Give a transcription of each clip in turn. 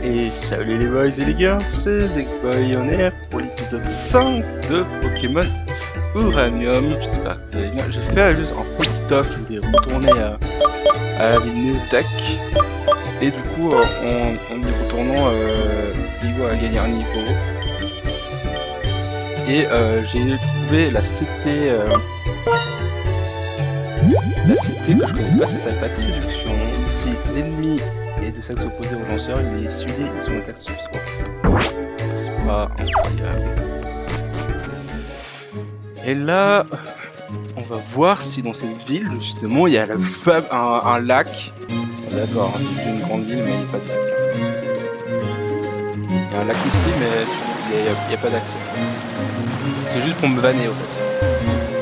Et salut les boys et les girls, c'est Zekboy, on est là pour l'épisode 5 de Pokémon Uranium. J'espère que vous allez bien. J'ai fait juste un petit off, je voulais retourner à la ville Néotech. Et du coup, en y retournant, Vigo a gagné un niveau. Et j'ai trouvé la CT. La CT que je connais pas, cette attaque séduction. Si l'ennemi est de sexe opposé au lanceur, il est suivi de son attaque sur soi. C'est pas incroyable. Et là, on va voir si dans cette ville, justement, il y a un lac. D'accord, c'est une grande ville, mais il n'y a pas de lac. Il y a un lac ici, mais il n'y a pas d'accès. C'est juste pour me banner, en fait.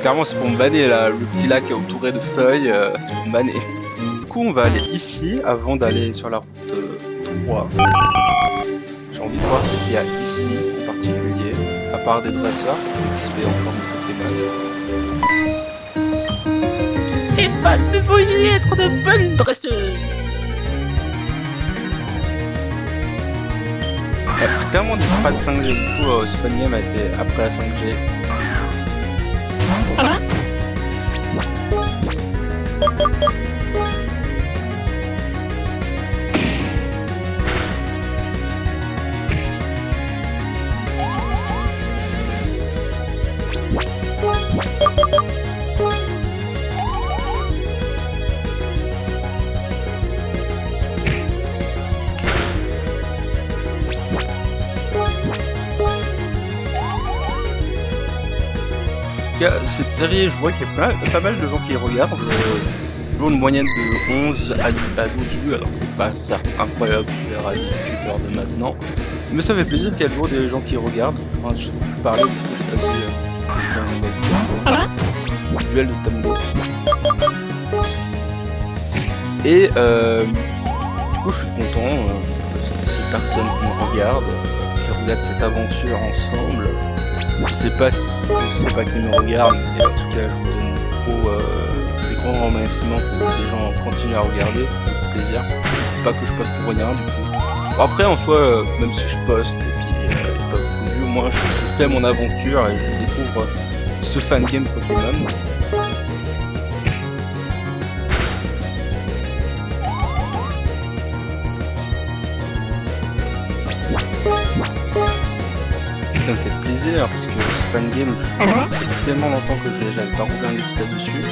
Clairement, c'est pour me banner, là. Le petit lac entouré de feuilles, c'est pour me banner. Du coup, on va aller ici, avant d'aller sur la route 3. J'ai envie de voir ce qu'il y a ici, en particulier. À part des dresseurs, qui se fait en forme de Pokémon. Les femmes devraient être de bonnes dresseuses. Ouais, c'est clairement des strats 5G, du coup, Spawn Game a été après la 5G. Voilà. Cette série, je vois qu'il y a pas mal de gens qui regardent. Toujours une moyenne de 11 à 12 vues, alors c'est pas ça incroyable pour les youtubeurs de maintenant. Mais ça fait plaisir qu'il y ait toujours des gens qui regardent. Enfin, je parlais, du coup, j'ai pas vu duel de Tambo. Et du coup, je suis content que ces personnes qui me regardent, qui regardent cette aventure ensemble. Je sais pas qui me regarde, mais en tout cas je vous donne des grands remerciements pour que les gens continuent à regarder, ça me fait plaisir. C'est pas que je poste pour rien du coup. Bon, après en soi, même si je poste et puis il n'y a pas beaucoup de vues, moi je fais mon aventure et je découvre ce fangame Pokémon. Ça me fait plaisir parce que ce fangame, ça fait tellement longtemps que j'avais pas roulé un let's play dessus.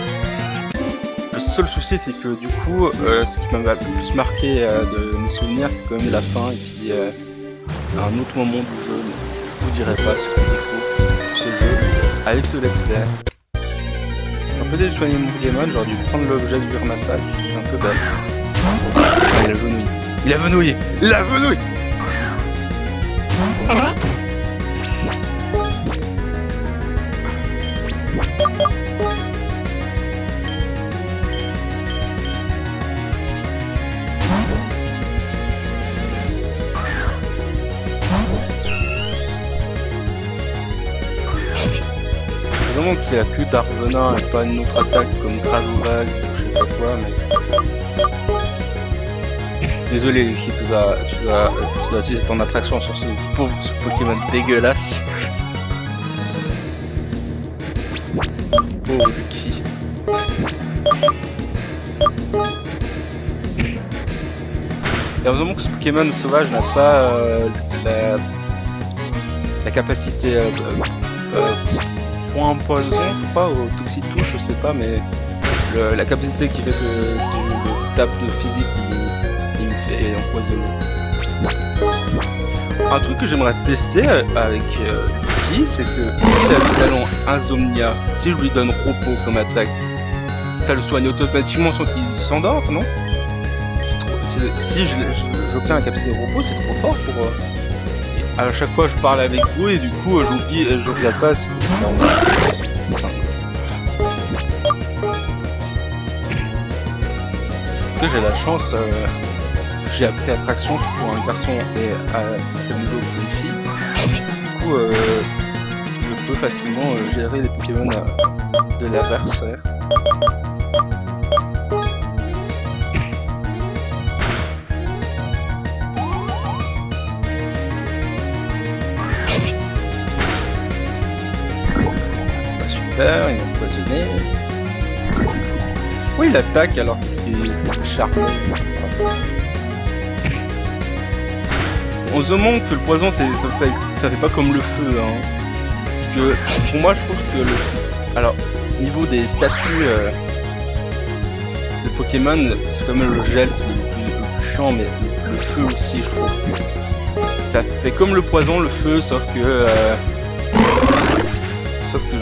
Le seul souci c'est que du coup, ce qui m'avait le plus marqué de mes souvenirs, c'est quand même la fin et puis à un autre moment du jeu. Je vous dirai pas ce qu'il faut de ce jeu avec ce let's play. Un peu déçu de soigner mon Pokémon, j'aurais dû prendre l'objet du ramassage, je suis un peu bête. Ah, il a venouillé. Il a venouillé. Il a venouillé. Vraiment qu'il n'y a que Darvenin et pas une autre attaque comme Grasoval ou je sais pas quoi, mais... Désolé Lucky, tu dois utiliser ton attraction sur ce pauvre Pokémon dégueulasse. Pauvre Lucky. Et heureusement que ce Pokémon sauvage n'a pas la capacité point poison, je crois, ou toxitouche, je sais pas, mais la capacité qui fait que si je le tape de physique, il me fait empoisonner. Un truc que j'aimerais tester avec Lucky, c'est que s'il a le talent Insomnia, si je lui donne repos comme attaque, ça le soigne automatiquement sans qu'il s'endorme, non? Si j'obtiens la capacité de repos, c'est trop fort pour... À chaque fois je parle avec vous et du coup j'oublie, je regarde pas si j'ai la chance, j'ai appris attraction pour un garçon et à niveau pour une fille. Du coup je peux facilement gérer les Pokémon de l'adversaire. faire, il est empoisonné. Oui, il attaque alors qu'il est charmé. On se demande que le poison, ça fait pas comme le feu, hein. Parce que pour moi, je trouve que alors, au niveau des statuts de Pokémon, c'est quand même le gel qui est le plus chiant, mais le feu aussi, je trouve. Ça fait comme le poison, le feu, sauf que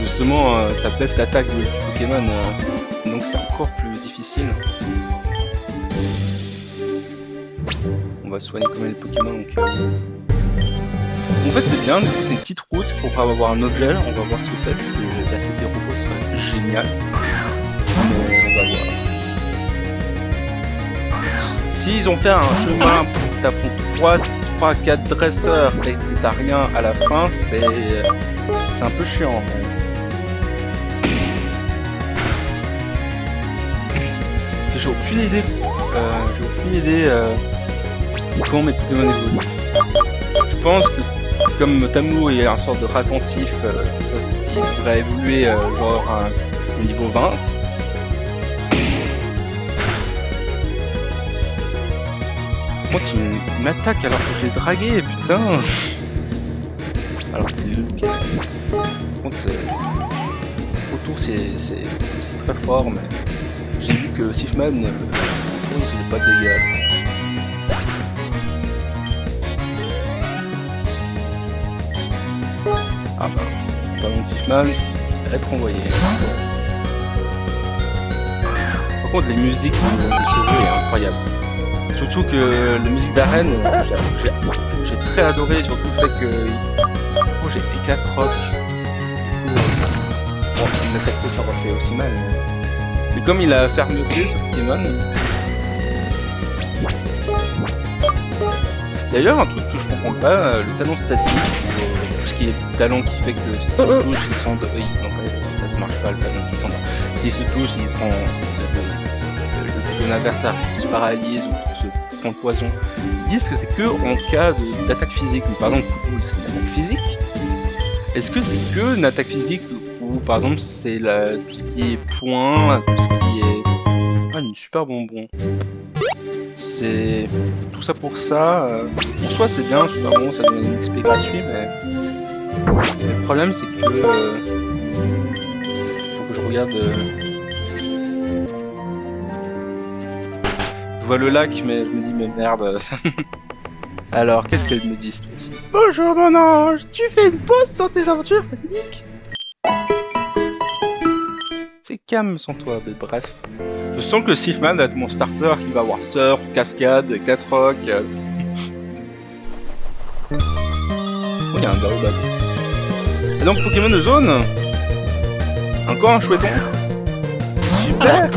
justement, ça baisse l'attaque du Pokémon, donc c'est encore plus difficile. On va soigner quand même les Pokémon. Donc, en fait, c'est bien, du coup, c'est une petite route pour avoir un objet. On va voir ce que c'est. Si c'est la CP robot, ce serait génial. Mais on va voir. S'ils ont fait un chemin pour t'affronter 3-4 dresseurs et que t'as rien à la fin, c'est un peu chiant. Mais... J'ai aucune idée. Comment mes Pokémon évoluent. Je pense que comme Tamu est un sorte de ratentif, il devrait évoluer genre au niveau 20. Par contre il m'attaque alors que je l'ai dragué, putain. Alors qu'il est par contre autour c'est très fort, mais j'ai vu que Sifman il faisait pas de dégâts. Ah bah, ballon de Sifman, être envoyé. Par contre, les musiques de ce jeu est incroyable. Surtout que la musique d'arène, j'ai très adoré, surtout le fait que j'ai éclate rock. Bon, une attaque ça aurait fait aussi mal. Mais comme il a fermeté ce Pokémon. D'ailleurs, un truc que je comprends pas, le talon statique. Qui est le talon qui fait que si il touche, il s'en... Oui, donc ça marche pas, le talon qui s'en... S'il se touche, il prend... L'adversaire se paralyse ou se prend le poison. Ils disent que c'est que en cas d'attaque physique. Mais par exemple, c'est une attaque physique. Est-ce que c'est que une attaque physique ou par exemple c'est tout ce qui est point, tout ce qui est... Ah, une super bonbon. C'est... Tout ça pour ça. En soi, c'est bien, super bon, ça donne une XP gratuit, mais... Le problème c'est que faut que je regarde. Je vois le lac, mais je me dis mais merde. Alors qu'est-ce qu'elle me dit cette fois-ci? Bonjour mon ange, tu fais une pause dans tes aventures fatidiques? C'est calme sans toi, mais bref. Je sens que le Sifman va être mon starter, qui va avoir surf, cascade, éclate rock. Oh, il y a un Daobab. Et donc Pokémon de zone. Encore un chouetton. Super.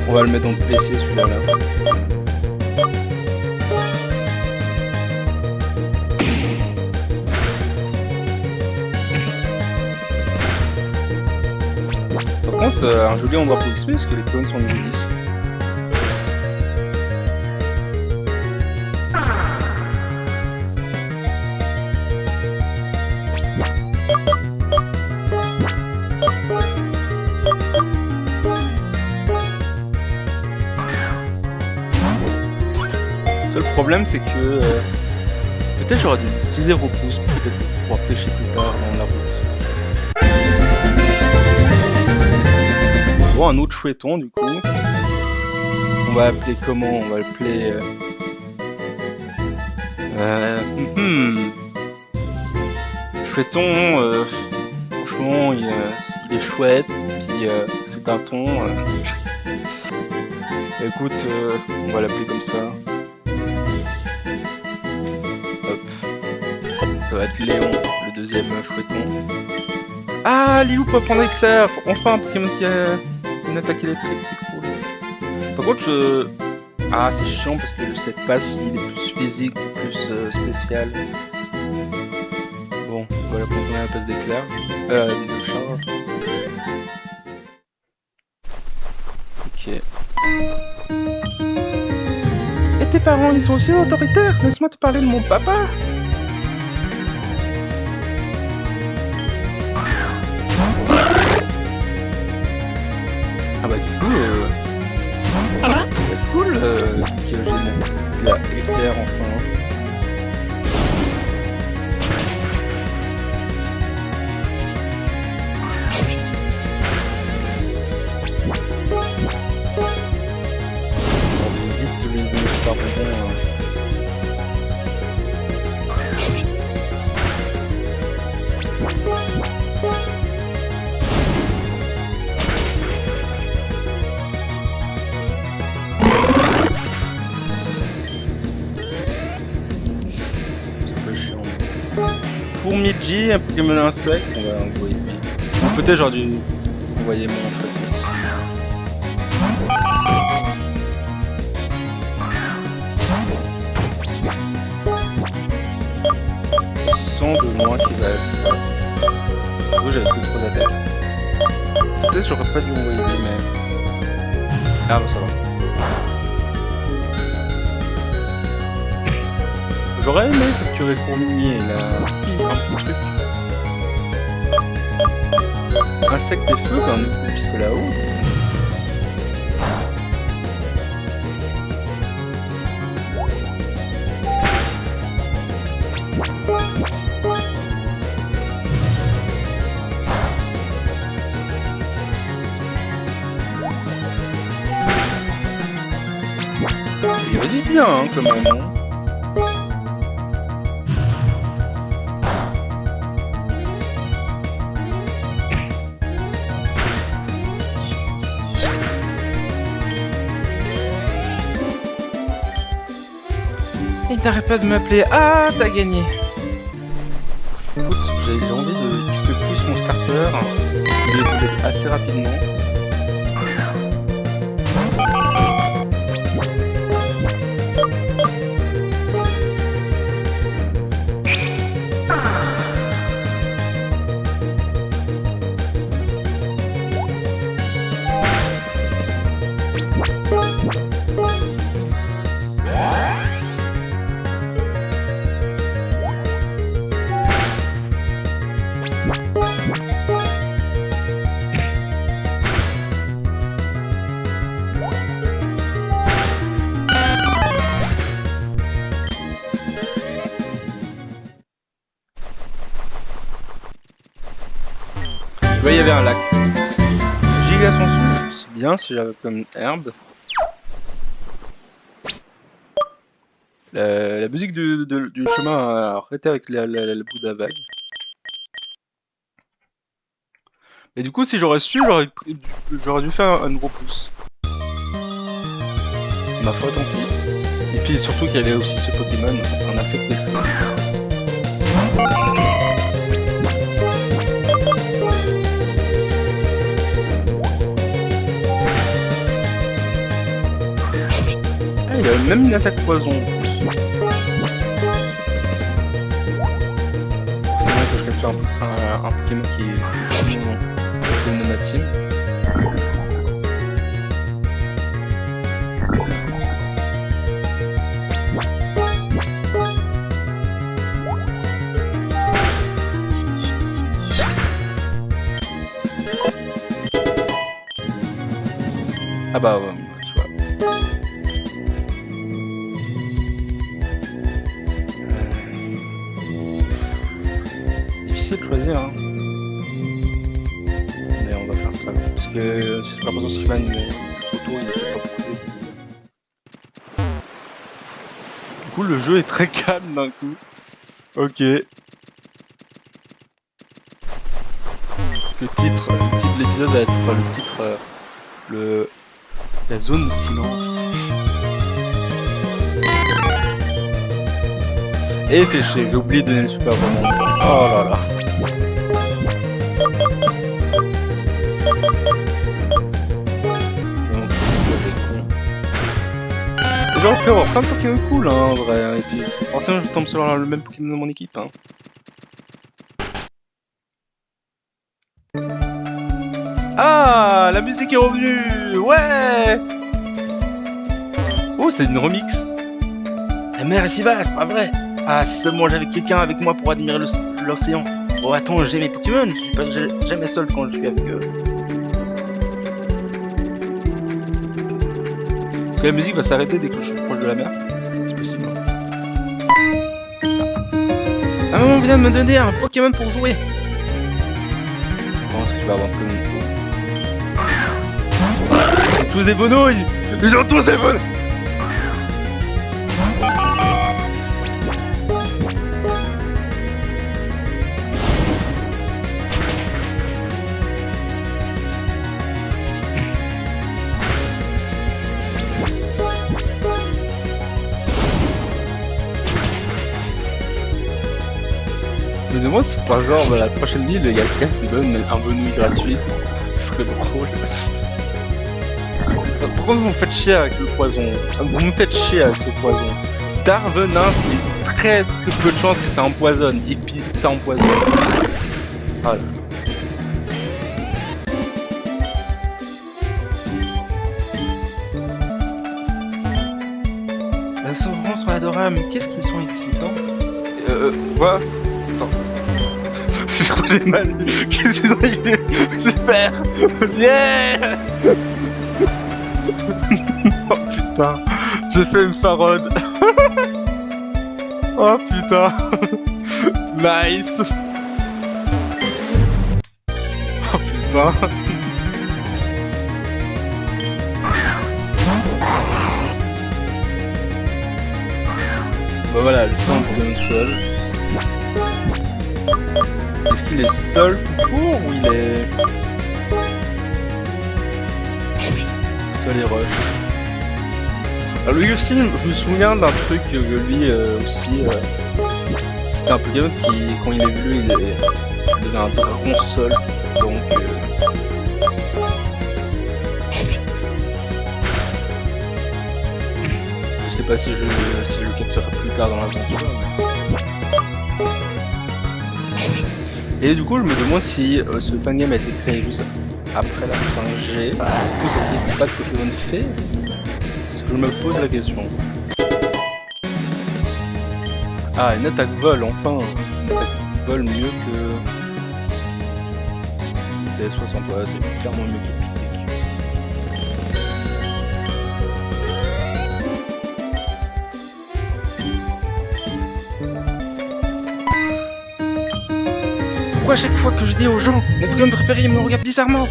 On va le mettre dans le PC celui-là. Là. Par contre, un joli endroit pour XP parce que les clones sont niveau 10. Le problème c'est que peut-être j'aurais dû utiliser repousse peut-être pour pouvoir pêcher plus tard dans la route. Bon, un autre chouetton du coup. On va appeler comment? On va l'appeler chouetton, franchement il est chouette, puis c'est un ton. Écoute, on va l'appeler comme ça. Ça va être Léon, le deuxième chouetton. Ah, Liu peut prendre éclair. Enfin un Pokémon qui a une attaque électrique, c'est cool. Par contre, ah, c'est chiant parce que je sais pas s'il est plus physique ou plus spécial. Bon, voilà pour prendre la passe d'éclair. De charge. Ok. Et tes parents, ils sont aussi autoritaires? Laisse-moi te parler de mon papa. Fourmigi, un Pokémon insecte, on va envoyer lui. Ou peut-être j'aurais dû envoyer mon insecte. Son de moi qui va être. Oui, j'avais plus trop d'attaque. Peut-être j'aurais pas dû envoyer lui, mais. Ah, bah ça va. J'aurais aimé capturer Fourmilier, il a un petit truc. Insecte et feu, quand on pousse là-haut. Il résiste bien, hein, quand même. Hein. Il n'arrête pas de m'appeler. Ah, t'as gagné. Écoute, j'ai envie de XP plus mon starter. Il est assez rapidement. Tu vois, il y avait un lac. Giga son souffle, c'est bien si j'avais comme herbe. La musique du chemin a arrêté avec le bout de la vague. Et du coup, si j'aurais su, j'aurais dû faire un gros pouce. Ma foi, tant pis. Et puis surtout qu'il y avait aussi ce Pokémon, un insecte des feux. Ah, il a même une attaque poison. C'est vrai que je capture un Pokémon qui est de ma team. Ah bah ouais, tu vois. Difficile de choisir, hein. Mais on va faire ça. Parce que c'est pas pour ça que Sylvain tout autour, il fait pas beaucoup. Du coup, le jeu est très calme d'un coup. Ok. Parce que le titre de l'épisode va être le titre. La zone de silence. Et fait chier, j'ai oublié de donner le super bon. Oh là là. J'aurais pu avoir plein de Pokémon cool, hein, en vrai. Et puis, forcément, je tombe sur le même Pokémon de mon équipe, hein. Ah, la musique est revenue. Ouais. Oh, c'est une remix. La mer est si vaste, c'est pas vrai. Ah, si seulement j'avais quelqu'un avec moi pour admirer l'océan. Oh, attends, j'ai mes Pokémon, je suis pas jamais seul quand je suis avec eux. Parce que la musique va s'arrêter dès que je suis proche de la mer. C'est possible. Un moment vient de me donner un Pokémon pour jouer. Comment est-ce que tu vas avoir comme tous des bonouilles. Ils ont tous des bonouilles. demande si par genre la prochaine ville, il y a quelqu'un qui te donne un menu gratuit. Ce serait drôle. Pourquoi vous me faites chier avec le poison? Vous me faites chier avec ce poison. Darvenin, c'est très peu de chance que ça empoisonne. Et puis ça empoisonne. Voilà. La sauvegarde sur l'adorable, mais qu'est-ce qu'ils sont excitants? Quoi? Attends. Je crois que j'ai mal. Qu'est-ce qu'ils ont dit? Super! Yeah! Oh putain, j'ai fait une parode. Oh putain. Nice. Oh putain. Bah voilà, le sang pour une seul. Est-ce qu'il est seul tout court ou il est... Seul et rush. Alors lui aussi, je me souviens d'un truc que lui aussi... C'était un Pokémon qui, quand il est vu, il avait un dragon seul. Donc... Je sais pas si je le capturerai plus tard dans l'aventure. Mais... Et du coup, je me demande si ce fangame a été créé juste après la 5G. Du coup, ça veut dire pas de Pokémon fait. Parce que je me pose la question. Ah, une attaque vol, enfin. Une attaque vol mieux que... TS60, ouais, c'est clairement mieux que Pique. Pourquoi à chaque fois que je dis aux gens mon Pokémon préféré, ils me regardent bizarrement?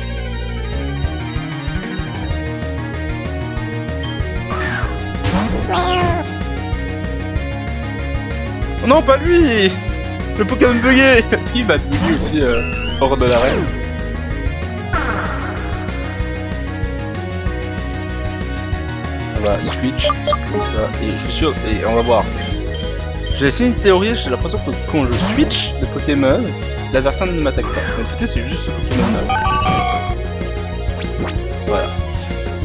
Oh non, pas lui! Le Pokémon bugué! Est-ce qu'il va bugger aussi hors de l'arène? On va switch, comme ça, et je suis sûr, et on va voir. J'ai essayé une théorie, j'ai l'impression que quand je switch de Pokémon, la personne ne m'attaque pas. Donc peut-être c'est juste ce Pokémon-là. Voilà.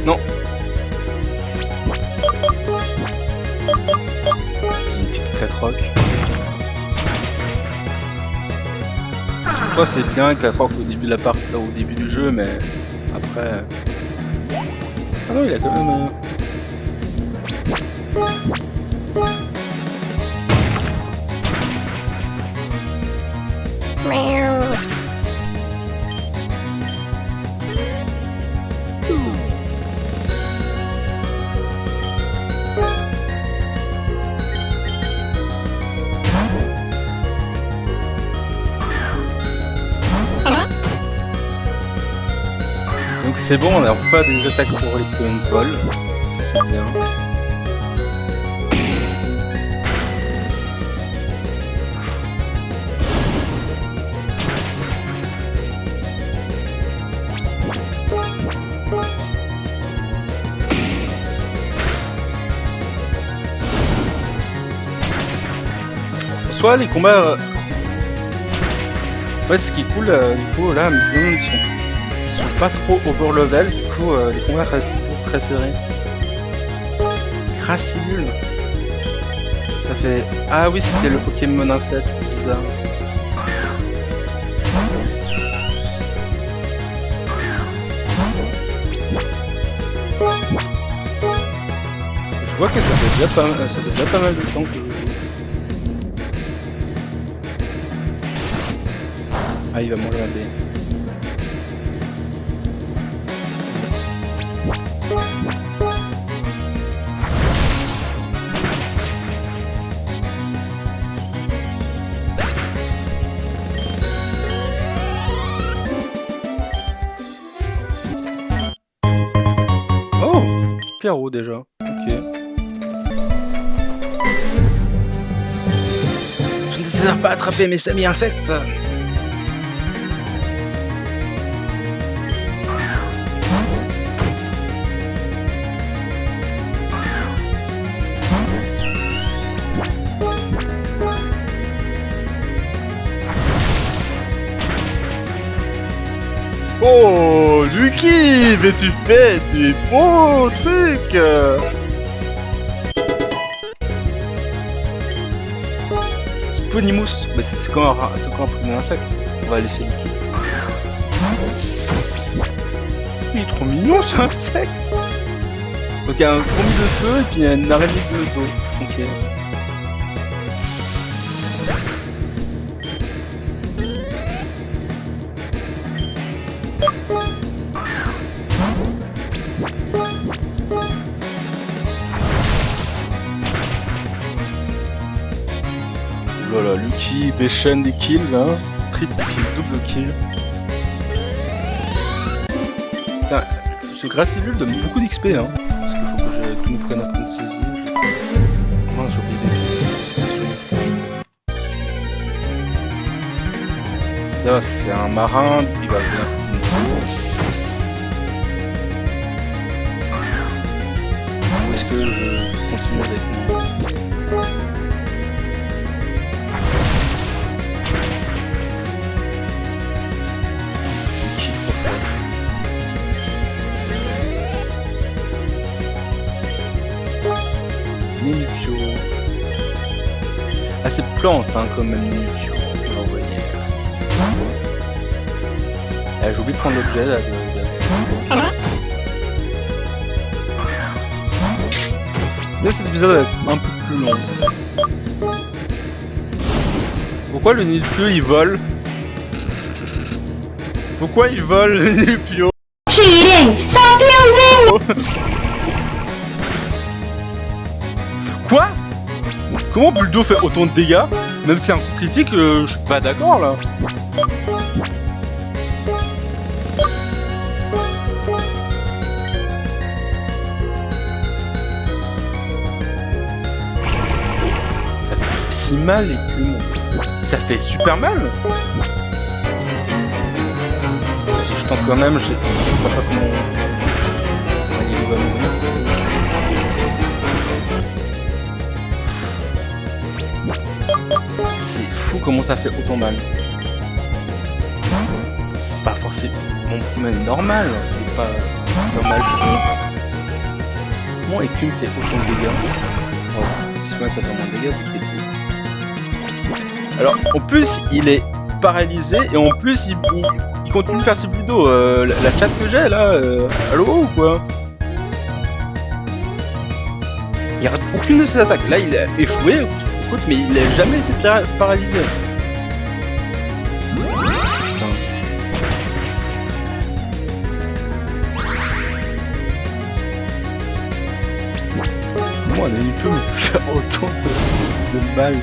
Non. J'ai une petite crête rock. Je crois que c'est bien avec la rock au début de la partie, au début du jeu, mais après... Ah non, il a quand même... Donc c'est bon, on a pas des attaques pour les Pokémon Vol, ça c'est bien. Soit les combats... Ouais, ce qui est cool, du coup, là, mes Pokémon sont pas trop over level, du coup, les combats restent très serrés. Crasibule. Ça fait... Ah oui, c'était le Pokémon insecte, bizarre. Je vois que ça fait déjà pas mal de temps que je joue. Ah, il va manger un dé. Oh, Pierrot déjà. Ok. Je ne désire pas attraper mes amis insectes. Oh, Lucky, mais tu fais des beaux trucs. Sponimus, bah c'est comme un premier insecte. On va laisser Lucky. Il est trop mignon ce insecte. Donc il y a un fourmi de feu et puis il y a une araignée de d'eau. Ok. Voilà, Lucky déchaîne des kills là. Triple kill, double kill. Putain, ce Gracillule donne beaucoup d'XP hein. Parce qu'il faut que j'ai tous mes connards de saisie. Mince, j'ai oublié. Là, c'est un marin, il va venir une tour. Ou est-ce que je continue avec moi? Ninupio. Ah c'est plante hein quand même Ninupio. On va envoyer. Ah j'ai oublié de prendre l'objet là Là cet épisode va être un peu plus long. Pourquoi le Ninupio il vole? Pourquoi il vole le Ninupio? Cheating! Stop using! Quoi? Comment Buldo fait autant de dégâts? Même si c'est un coup critique, je suis pas d'accord là. Ça fait si mal les plumes. Ça fait super mal. Si je tente quand même, je sais pas comment... Il va mourir. C'est fou comment ça fait autant mal. C'est pas forcément même normal, c'est pas normal. Comment Écume fait autant de dégâts? Oh, si moi ça fait moins de dégâts, vous faites. Alors en plus il est paralysé et en plus il continue de faire ses budos. La chatte que j'ai là, allô ou quoi? Il rate aucune de ses attaques. Là il a échoué. Écoute, mais il a jamais été paralysé. Moi, il peut me faire autant de mal.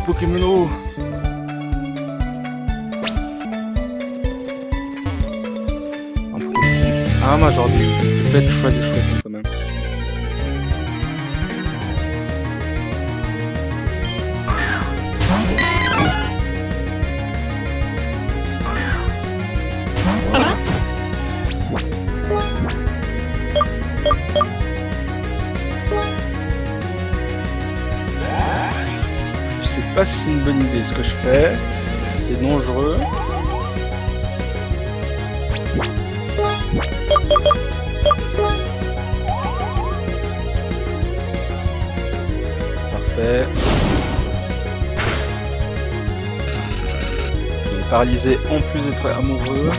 Pokémono. Ah moi j'aurais peut-être choisi chouette quand même. Je sais pas si c'est une bonne idée ce que je fais. C'est dangereux. Parfait. Il est paralysé en plus d'être amoureux.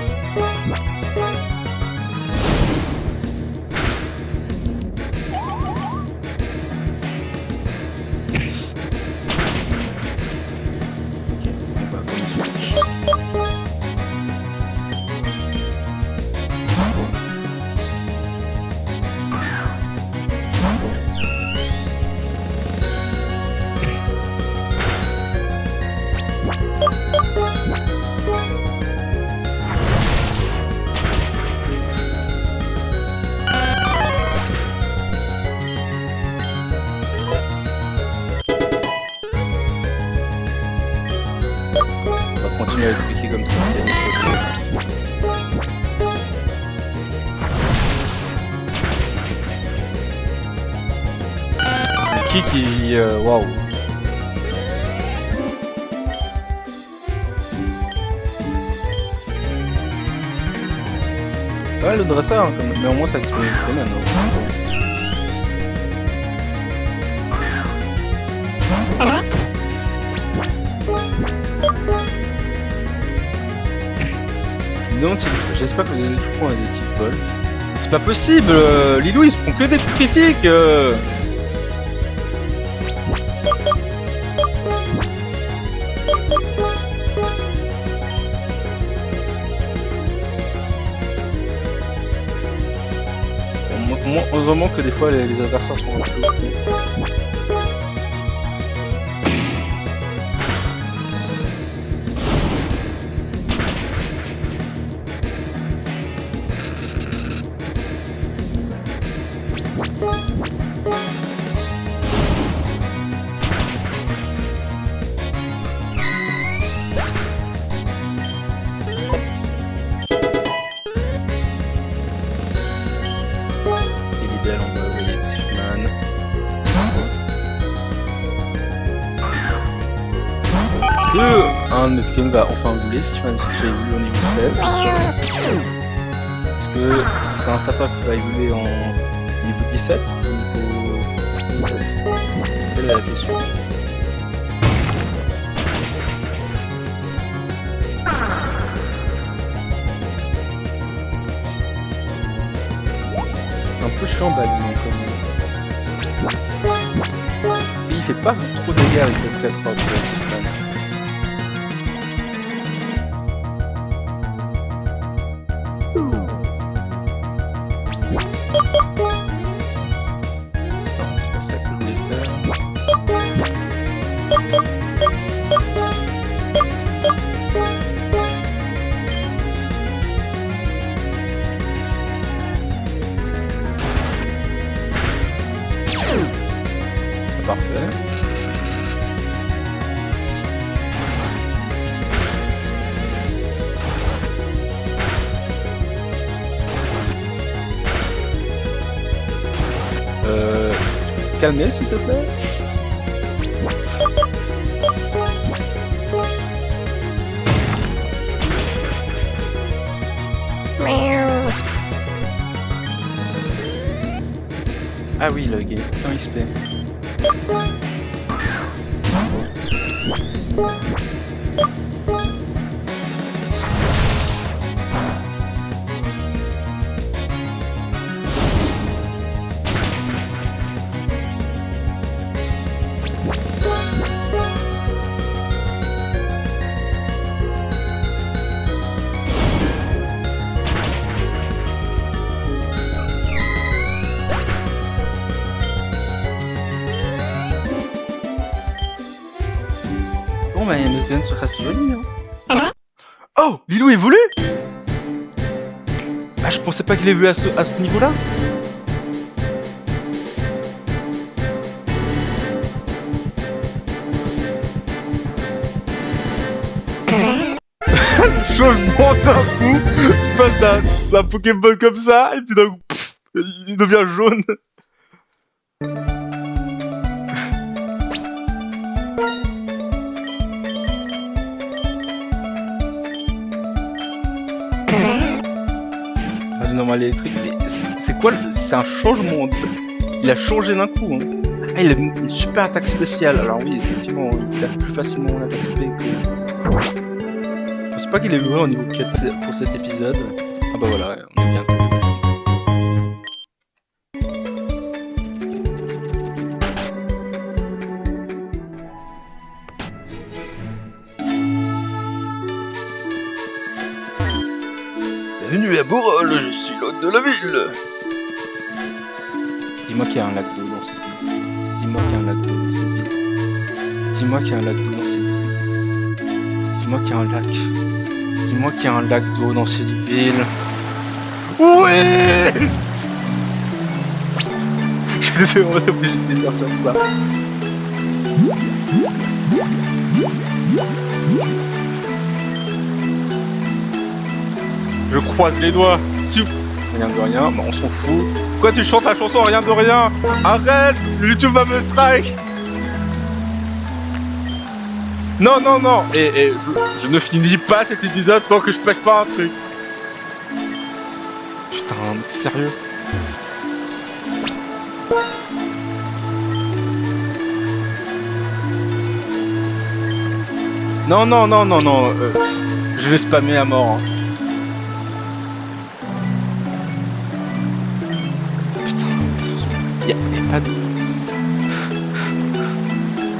Mickey qui... Waouh. Ouais, le dresseur, hein, mais au moins ça explique quand même. Non, j'espère que les choucrous ont des types vol. C'est pas possible, Lilou ils se font que des critiques. Heureusement que des fois les adversaires sont un peu... Un de Ken va enfin rouler si tu vas j'ai vu au niveau 7. Est-ce que c'est un starter qui va évoluer en niveau 17 ou niveau 16? Quelle est la question? Un peu chiant Baggy comme... Il fait pas trop de dégâts avec le 4 de la Superman. Parfait. Calmer s'il te plaît. Ah oui, le game, un XP. Bon bah le gun se reste joli hein. Oh, Lilou évolue. Ah je pensais pas qu'il ait vu à ce niveau-là. Changement d'un coup, tu passes d'un Pokémon comme ça et puis d'un coup il devient jaune. Ah, normal électrique, c'est quoi c'est un changement. Il a changé d'un coup. Hein. Ah, il a une super attaque spéciale. Alors oui, effectivement, il a plus facilement l'attaque spé que... Je pense pas qu'il est loin au niveau 4 pour cet épisode. Ah bah voilà, on est bien. Bienvenue à Borol, je suis l'hôte de la ville. Dis-moi qu'il y a un lac d'eau dans cette ville. Dis-moi qu'il y a un lac d'eau dans cette ville. Dis-moi qu'il y a un lac d'eau dans cette ville. Dis-moi qu'il y a un lac. Dis-moi qu'il y a un lac d'eau dans cette ville. Ouais. Je suis désolé, on est obligé de faire sur ça. Je croise les doigts. Souffle. rien de rien, bah, on s'en fout. Pourquoi tu chantes la chanson rien de rien? Arrête, YouTube va me strike. Non, non, non. Et je ne finis pas cet épisode tant que je pète pas un truc. Putain, t'es sérieux? Non, non, non, non, non. Je vais spammer à mort. Hein. Putain, il y a pas de...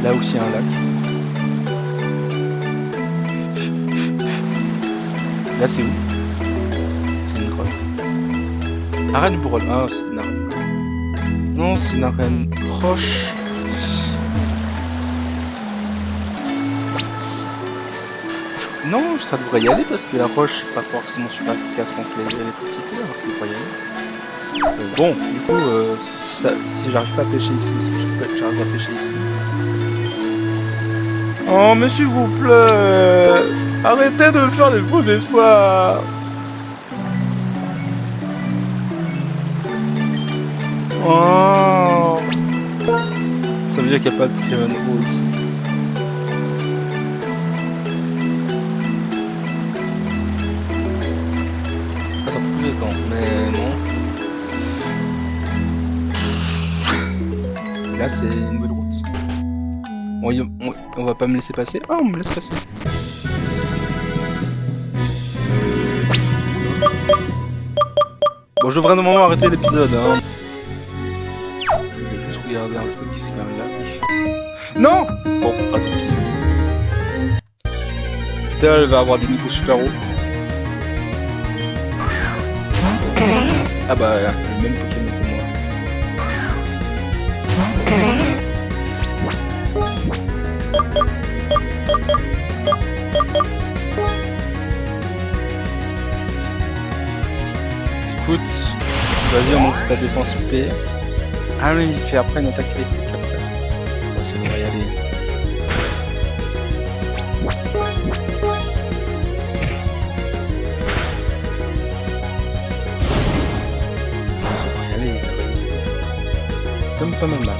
Là aussi, il y a un lac. Là, c'est où? C'est une grotte. Arène Bourrel. Ah, c'est une arène. Non, c'est une arène proche. Non, ça devrait y aller parce que la roche c'est pas forcément super efficace contre l'électricité, alors ça devrait y aller. Bon, du coup, si j'arrive pas à pêcher ici, est-ce que j'arrive à pêcher ici? Oh, mais s'il vous plaît, arrêtez de me faire des faux espoirs. Oh. Ça veut dire qu'il n'y a pas de Pokémon eau ici. Mais non. Là c'est une nouvelle route. On va pas me laisser passer. Ah, on me laisse passer. Bon, je devrais normalement arrêter l'épisode. Hein. Je vais juste regarder un truc qui se fait un lac. Non. Bon, pas tant pis. Putain, elle va avoir des niveaux super hauts. Ah bah, le même Pokémon que moi. Écoute, vas-y, on monte ta défense P. Ah oui, il fait après une attaque électrique après. Ouais, ça devrait y aller. Comme pas mal là.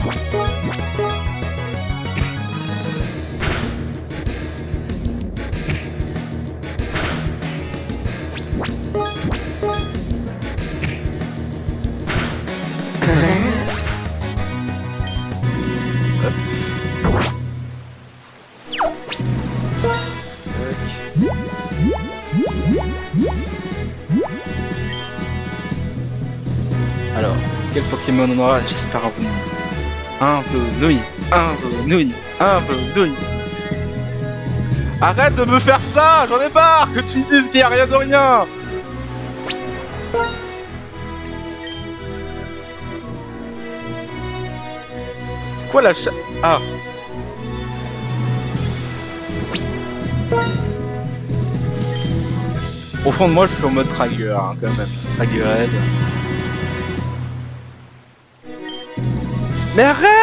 Alors, quel Pokémon on aura? J'espère un venir. Un peu nouille, un peu nouille, un peu nouille. Arrête de me faire ça, j'en ai marre que tu me dises qu'il n'y a rien de rien. Quoi la cha... Ah. Au fond de moi, je suis en mode Trager, hein, quand même. Tragerhead. Mais arrête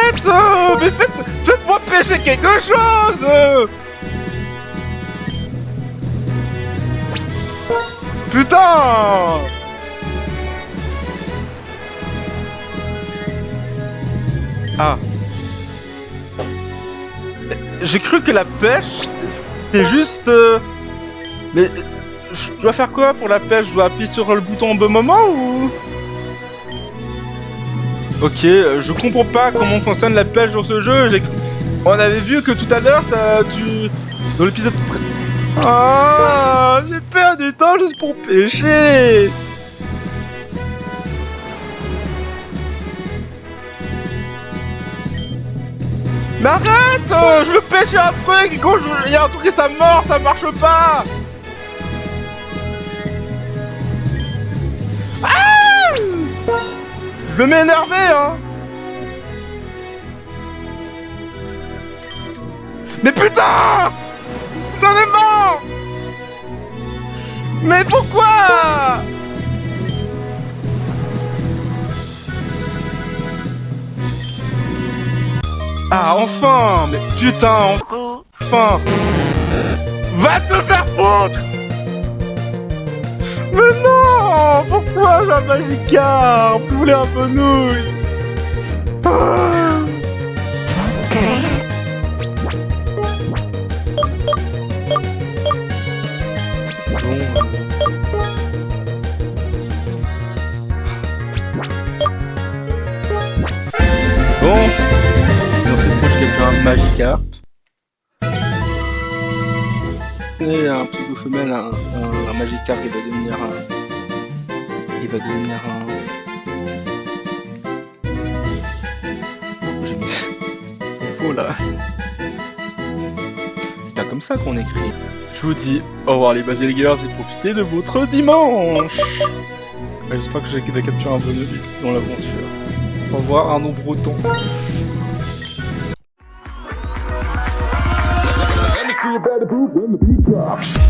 mais faites-moi pêcher quelque chose Putain Ah. J'ai cru que la pêche, c'était juste... Mais je dois faire quoi pour la pêche? Je dois appuyer sur le bouton au bon moment ou... Ok, je comprends pas comment fonctionne la pêche dans ce jeu. On avait vu que tout à l'heure, dans l'épisode... Ah, j'ai perdu du temps juste pour pêcher. Mais arrête, je veux pêcher un truc et quand il y a un truc et ça mord, ça marche pas. Ah, je vais m'énerver, hein. Mais putain, j'en ai marre. Mais pourquoi? Ah, enfin! Mais putain, enfin! Va te faire foutre! Mais non! Pourquoi? Oh la Magikarp, vous voulez un peu nouille. Ah. Bon, dans cette fois, j'ai un Magikarp. Et un pseudo femelle, un Magikarp qui va devenir un. Il va devenir un. C'est faux là. C'est pas comme ça qu'on écrit. Je vous dis au revoir les Basilgers et profitez de votre dimanche. J'espère que j'ai capturé un bonheur dans l'aventure. Au revoir Arnaud Breton. Let me see you better poop when the beat drops.